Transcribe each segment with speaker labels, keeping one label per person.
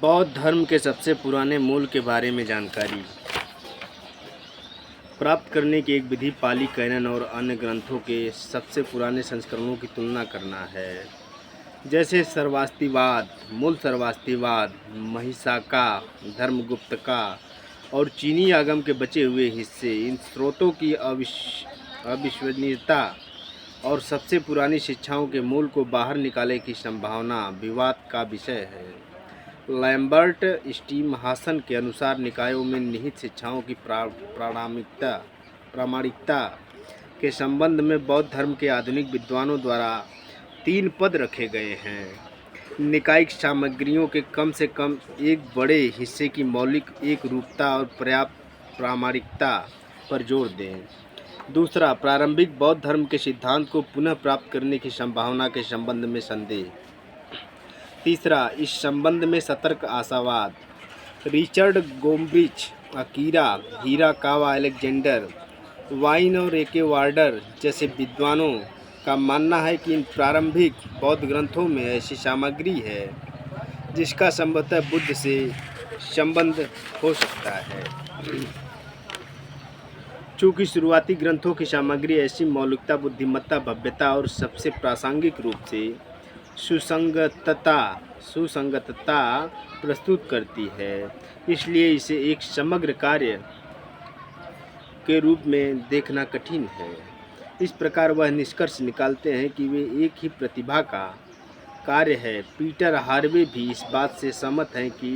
Speaker 1: बौद्ध धर्म के सबसे पुराने मूल के बारे में जानकारी प्राप्त करने की एक विधि पाली कैनन और अन्य ग्रंथों के सबसे पुराने संस्करणों की तुलना करना है। जैसे सर्वास्तिवाद, मूल सर्वास्तिवाद, महिषाका, धर्मगुप्तका और चीनी आगम के बचे हुए हिस्से। इन स्रोतों की अविश्वसनीयता और सबसे पुरानी शिक्षाओं के मूल को बाहर निकालने की संभावना विवाद का विषय है। लैम्बर्ट स्टीमहासन के अनुसार निकायों में निहित शिक्षाओं की प्रामाणिकता के संबंध में बौद्ध धर्म के आधुनिक विद्वानों द्वारा 3 पद रखे गए हैं। निकायिक सामग्रियों के कम से कम एक बड़े हिस्से की मौलिक एक रूपता और पर्याप्त प्रामाणिकता पर जोर दें। दूसरा, प्रारंभिक बौद्ध धर्म के सिद्धांत को पुनः प्राप्त करने की संभावना के संबंध में संदेह। तीसरा, इस संबंध में सतर्क आशावाद। रिचर्ड गोम्ब्रिच, अकीरा हिराकावा, अलेक्जेंडर वाइन और ए.के. वार्डर जैसे विद्वानों का मानना है कि इन प्रारंभिक बौद्ध ग्रंथों में ऐसी सामग्री है जिसका संभवतः बुद्ध से संबंध हो सकता है। चूँकि शुरुआती ग्रंथों की सामग्री ऐसी मौलिकता, बुद्धिमत्ता, भव्यता और सबसे प्रासंगिक रूप से सुसंगतता प्रस्तुत करती है, इसलिए इसे एक समग्र कार्य के रूप में देखना कठिन है। इस प्रकार वह निष्कर्ष निकालते हैं कि वे एक ही प्रतिभा का कार्य है। पीटर हार्वे भी इस बात से सहमत हैं कि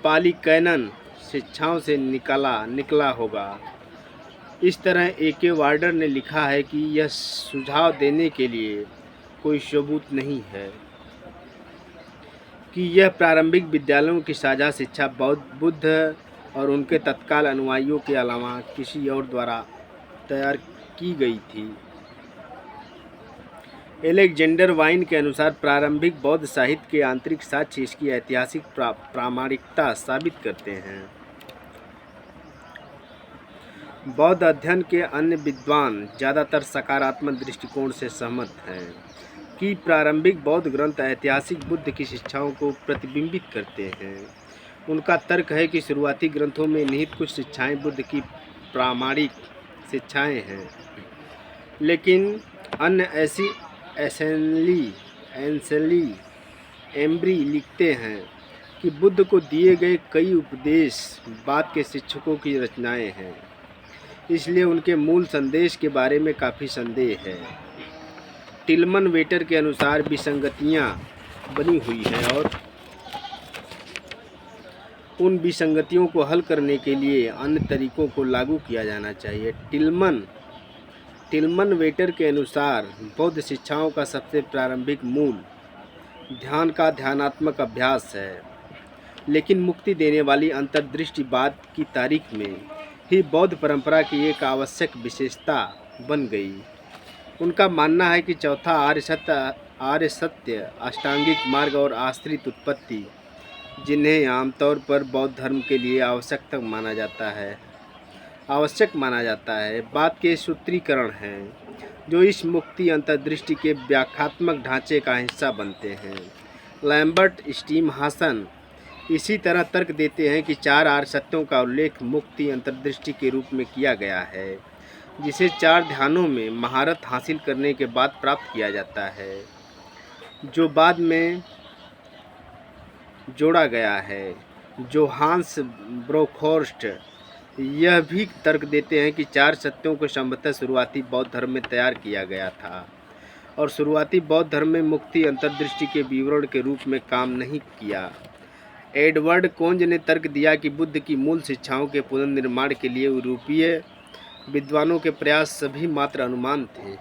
Speaker 1: पाली कैनन शिक्षाओं से निकला होगा। इस तरह ए.के. वार्डर ने लिखा है कि यह सुझाव देने के लिए कोई सबूत नहीं है कि यह प्रारंभिक विद्यालयों की साझा शिक्षा बुद्ध और उनके तत्काल अनुयायियों के अलावा किसी और द्वारा तैयार की गई थी। अलेक्जेंडर वाइन के अनुसार प्रारंभिक बौद्ध साहित्य के आंतरिक साक्ष्य इसकी ऐतिहासिक प्रामाणिकता साबित करते हैं। बौद्ध अध्ययन के अन्य विद्वान ज़्यादातर सकारात्मक दृष्टिकोण से सहमत हैं कि प्रारंभिक बौद्ध ग्रंथ ऐतिहासिक बुद्ध की शिक्षाओं को प्रतिबिंबित करते हैं। उनका तर्क है कि शुरुआती ग्रंथों में निहित कुछ शिक्षाएं बुद्ध की प्रामाणिक शिक्षाएं हैं, लेकिन अन्य ऐसी एंसेली एम्ब्री लिखते हैं कि बुद्ध को दिए गए कई उपदेश बाद के शिक्षकों की रचनाएं हैं, इसलिए उनके मूल संदेश के बारे में काफ़ी संदेह है। टिलमन वेटर के अनुसार विसंगतियां बनी हुई हैं और उन विसंगतियों को हल करने के लिए अन्य तरीकों को लागू किया जाना चाहिए। टिलमन वेटर के अनुसार बौद्ध शिक्षाओं का सबसे प्रारंभिक मूल ध्यान का ध्यानात्मक अभ्यास है, लेकिन मुक्ति देने वाली अंतर्दृष्टिवाद की तारीख में ही बौद्ध परंपरा की एक आवश्यक विशेषता बन गई। उनका मानना है कि चौथा आर्य सत्य, अष्टांगिक मार्ग और आश्रित उत्पत्ति, जिन्हें आमतौर पर बौद्ध धर्म के लिए आवश्यक माना जाता है, बात के सूत्रीकरण हैं, जो इस मुक्ति अंतर्दृष्टि के व्याख्यात्मक ढांचे का हिस्सा बनते हैं। लैम्बर्ट स्टीमहासन इसी तरह तर्क देते हैं कि 4 आर्य सत्यों का उल्लेख मुक्ति अंतर्दृष्टि के रूप में किया गया है, जिसे 4 ध्यानों में महारत हासिल करने के बाद प्राप्त किया जाता है, जो बाद में जोड़ा गया है। जोहान्स ब्रोखोर्स्ट यह भी तर्क देते हैं कि 4 सत्यों को संभवतः शुरुआती बौद्ध धर्म में तैयार किया गया था और शुरुआती बौद्ध धर्म में मुक्ति अंतर्दृष्टि के विवरण के रूप में काम नहीं किया। एडवर्ड कोंज ने तर्क दिया कि बुद्ध की मूल शिक्षाओं के पुनर्निर्माण के लिए यूरोपीय विद्वानों के प्रयास सभी मात्र अनुमान थे।